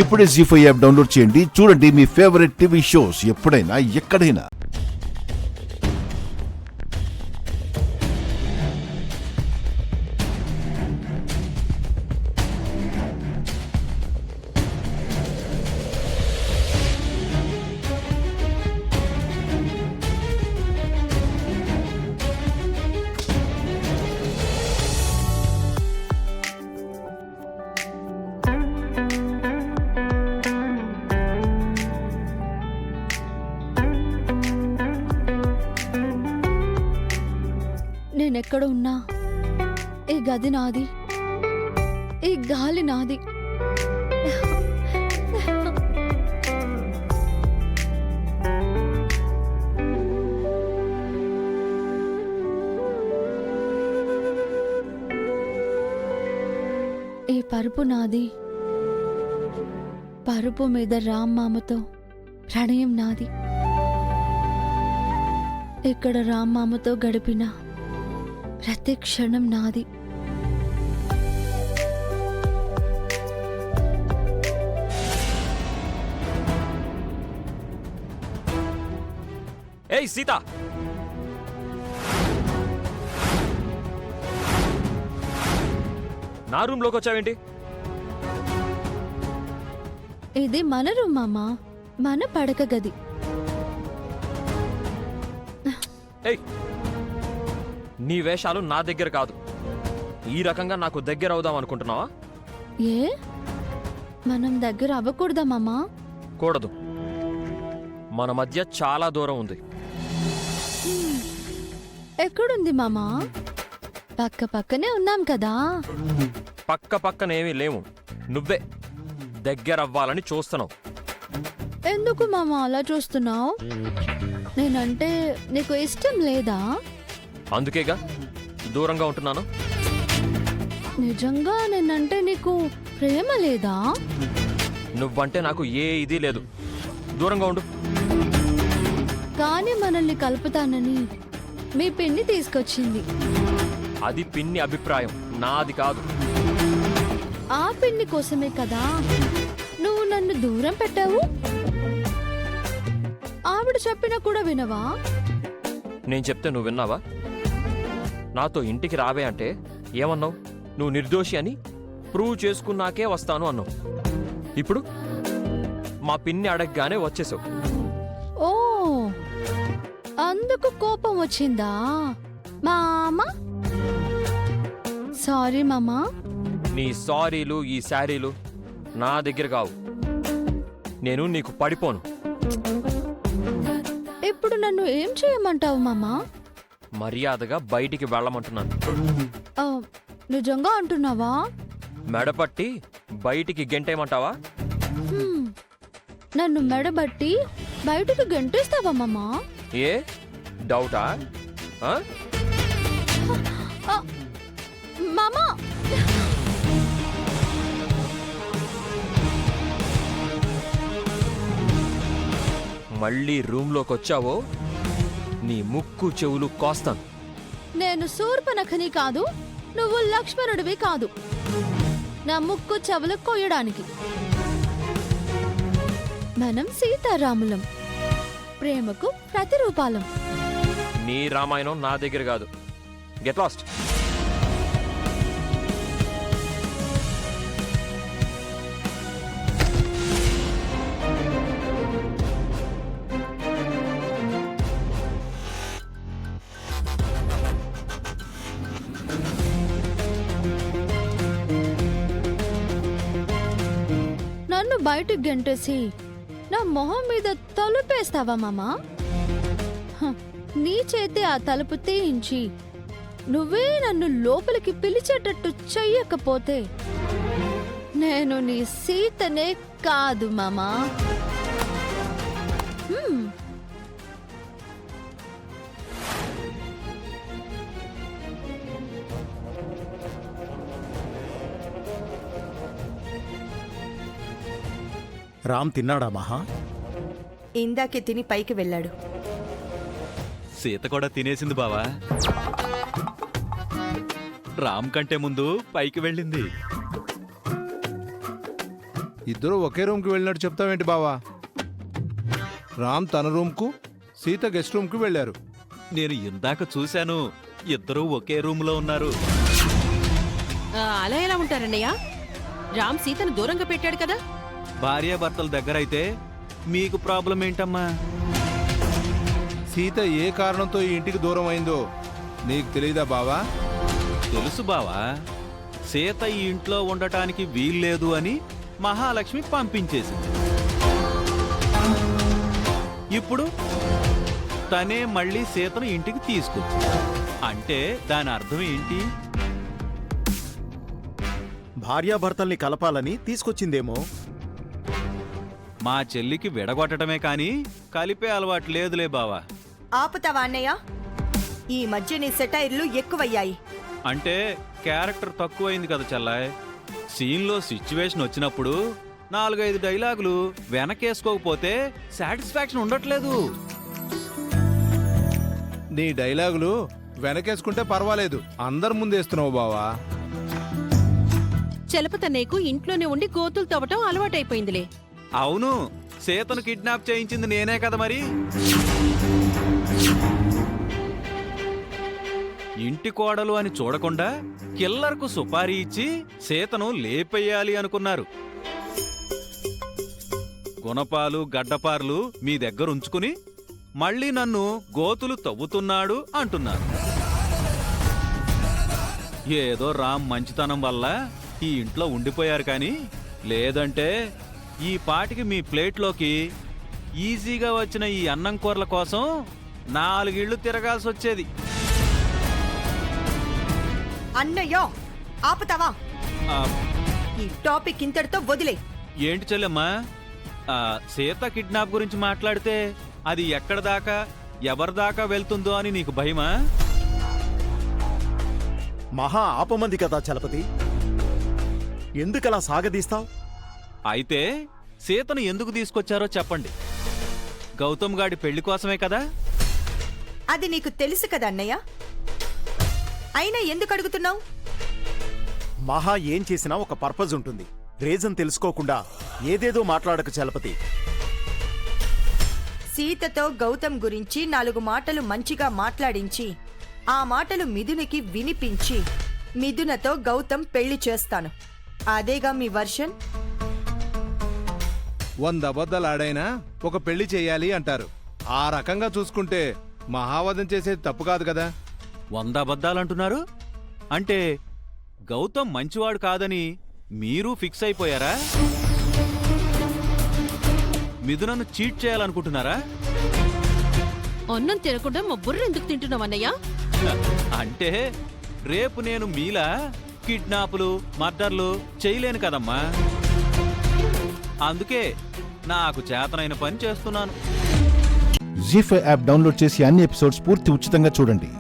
ఇప్పుడే జీ5 app download చేయండి. చూడండి మీ ఫేవరెట్ టీవీ షోస్ ఎప్పుడైనా ఎక్కడైనా. నేనెక్కడ ఉన్నా ఈ గది నాది, ఈ గాలి నాది. ఈ పరుపు నాది, పరుపు మీద రామ్మామతో ప్రణయం నాది. ఇక్కడ రామ్మామతో గడిపిన ప్రతి క్షణం నాది. ఏయ్ సీత, నా రూమ్లోకి వచ్చావేంటి? ఇది మన రూమ్ మామా, మన పడక గది. ఏయ్, నీ వేషాలు నా దగ్గర కాదు. ఈ రకంగా నాకు దగ్గర అవుదాం అనుకుంటున్నావా? ఏ మనం దగ్గర అవ్వకూడదా మామా? కూడదు. మన మధ్య చాలా దూరం ఉంది. ఎక్కడుంది మామా? పక్క పక్కనే ఉన్నాం కదా. పక్క పక్కనేమీ లేవు. నువ్వే దగ్గర అవ్వాలని చూస్తున్నావు. ఎందుకు మామా అలా చూస్తున్నావు? నేనంటే నీకు ఇష్టం లేదా? అందుకేగా దూరంగా ఉంటున్నాను. నిజంగా నేనంటే నీకు ప్రేమ లేదా? నువ్వంటే నాకు ఏ ఇది లేదు. దూరంగా ఉండు. కానీ మనల్ని కలుపుతానని మీ పిన్ని తీసుకొచ్చింది. అది పిన్ని అభిప్రాయం, నాది కాదు. ఆ పిన్ని కోసమే కదా నువ్వు నన్ను దూరం పెట్టావు. ఆవిడ చెప్పినా కూడా వినవా? నేను చెప్తే నువ్వు విన్నావా? నాతో ఇంటికి రావే అంటే ఏమన్నావు? నువ్వు నిర్దోషి అని ప్రూవ్ చేసుకున్నాకే వస్తాను అన్నావు. ఇప్పుడు మా పిన్ని అడగగానే వచ్చేసావు. ఓ, అందుకు కోపం వచ్చిందా మామా? సారీ మామా. నీ సారీలు ఈ శారీలు నా దగ్గర కావు. నేను నీకు పడిపోను. ఇప్పుడు నన్ను ఏం చేయమంటావు మామా? మర్యాదగా బయటికి వెళ్ళమంటున్నాను. ఆ, నిజంగా అంటున్నావా? మెడపట్టి బయటికి గెంటేయమంటావా? హ్మ్, నన్ను మెడబట్టి బయటకు గంటేస్తావా మామా? ఏ డౌటా? ఆ? ఆ, మామా మళ్ళీ రూమ్లోకి వచ్చావో నీ ముక్కు చెవులు కోస్తాను. నేను శూర్పనఖని కాదు, నువ్వు లక్ష్మణుడివి కాదు నా ముక్కు చెవులు కోయడానికి. మనం సీతారాములం, ప్రేమకు ప్రతిరూపాలం. నీ రామాయణం నా దగ్గర కాదు. Get lost. నన్ను బయటికి గంటేసి నా మొహం మీద తలుపేస్తావా మామా? హ, నీ చేతి ఆ తలుపు తీయించి నువ్వే నన్ను లోపలికి పిలిచేటట్టు చెయ్యకపోతే నేను నీ సీతనే కాదు మామా. హ్మ్. రామ్ తిన్నాడా మహా? ఇందాకే తిని పైకి వెళ్ళాడు. సీత కూడా తినేసింది బావా. రామ్ కంటే ముందు పైకి వెళ్ళింది. ఇద్దరు ఒకే రూమ్కి వెళ్ళినట్టు చెప్తావేంటి బావా? రామ్ తన రూమ్కు, సీత గెస్ట్ రూమ్కి వెళ్ళారు. నేను ఇందాక చూశాను, ఇద్దరూ ఒకే రూమ్లో ఉన్నారు. అలా ఎలా ఉంటారన్నయ్య? రామ్ సీతను దూరంగా పెట్టాడు కదా. భార్యాభర్తల దగ్గర అయితే మీకు ప్రాబ్లం ఏంటమ్మా? సీత ఏ కారణంతో ఈ ఇంటికి దూరం అయిందో నీకు తెలీదా బావా? తెలుసు బావా, సీత ఈ ఇంట్లో ఉండటానికి వీల్లేదు అని మహాలక్ష్మి పంపించేసింది. ఇప్పుడు తనే మళ్ళీ సీతను ఇంటికి తీసుకొచ్చింది. అంటే దాని అర్థం ఏంటి? భార్యాభర్తల్ని కలపాలని తీసుకొచ్చిందేమో. మా చెల్లికి విడగొట్టడమే కాని కలిపే అలవాటు లేదులే బావా. ఆపుతావా అన్నయ్య? ఈ మధ్య నీ సెటైర్లు ఎక్కువయ్యాయి. అంటే క్యారెక్టర్ తక్కువైంది కదా చెల్లాయ్. సీన్లో సిచ్యువేషన్ వచ్చినప్పుడు 4-5 డైలాగులు వెనకేసుకోకపోతే సాటిస్ఫాక్షన్ ఉండట్లేదు. నీ డైలాగులు వెనకేసుకుంటే పర్వాలేదు, అందరి ముందేస్తున్నావు బావా. చలపతన్నయ్యకు ఇంట్లోనే ఉండి గోతులు తవ్వటం అలవాటైపోయిందిలే. అవును, సీతను కిడ్నాప్ చేయించింది నేనే కదా మరి. ఇంటి కోడలు అని చూడకుండా కిల్లర్కు సుపారీ ఇచ్చి సీతను లేపేయాలి అనుకున్నారు. గుణపాలు గడ్డపార్లు మీ దగ్గర ఉంచుకుని మళ్ళీ నన్ను గోతులు తవ్వుతున్నాడు అంటున్నారు. ఏదో రామ్ మంచితనం వల్ల ఈ ఇంట్లో ఉండిపోయారు కానీ లేదంటే ఈ పాటికి మీ ప్లేట్లోకి ఈజీగా వచ్చిన ఈ అన్నం కూరల కోసం 4 ఇళ్ళు తిరగాల్సి వచ్చేది. అన్నయ్యో, ఆపుతావా? ఆ, ఈ టాపిక్ ఇంతటితో వదిలే. ఏంటి చెల్లెమ్మా, సీత కిడ్నాప్ గురించి మాట్లాడితే అది ఎక్కడ దాకా ఎవరి దాకా వెళ్తుందో అని నీకు భయమా? మహా ఆపమంది కదా చలపతి, ఎందుకలా సాగదీస్తావ్? అయితే సీతను ఎందుకు తీసుకొచ్చారో చెప్పండి. గౌతమ్ గాడి పెళ్లి కోసమే కదా? అది నీకు తెలుసు కదా అన్నయ్య, అయినా ఎందుకు అడుగుతున్నావు? మహా ఏం చేసినా ఒక పర్పస్ ఉంటుంది. రీజన్ తెలుసుకోకుండా ఏదేదో మాట్లాడక చలపతి. సీతతో గౌతమ్ గురించి 4 మాటలు మంచిగా మాట్లాడించి ఆ మాటలు మిథునికి వినిపించి మిథునతో గౌతమ్ పెళ్లి చేస్తాను. అదేగా మీ వర్షన్? 100 అబద్ధాలు ఆడైనా ఒక పెళ్లి చేయాలి అంటారు. ఆ రకంగా చూసుకుంటే మహావదం చేసేది తప్పు కాదు కదా. 100 అబద్ధాలంటున్నారు అంటే గౌతమ్ మంచివాడు కాదని మీరు ఫిక్స్ అయిపోయారా? మిథునను చీట్ చేయాలనుకుంటున్నారా? అన్నం తినకుండా మా బుర్ర ఎందుకు తింటున్నావన్నయ్య? అంటే రేపు నేను మీలా కిడ్నాపులు మర్డర్లు చేయలేను కదమ్మా. అందుకే నాకు చేతనైన పని చేస్తున్నాను. జీ5 యాప్ డౌన్లోడ్ చేసి అన్ని ఎపిసోడ్స్ పూర్తి ఉచితంగా చూడండి.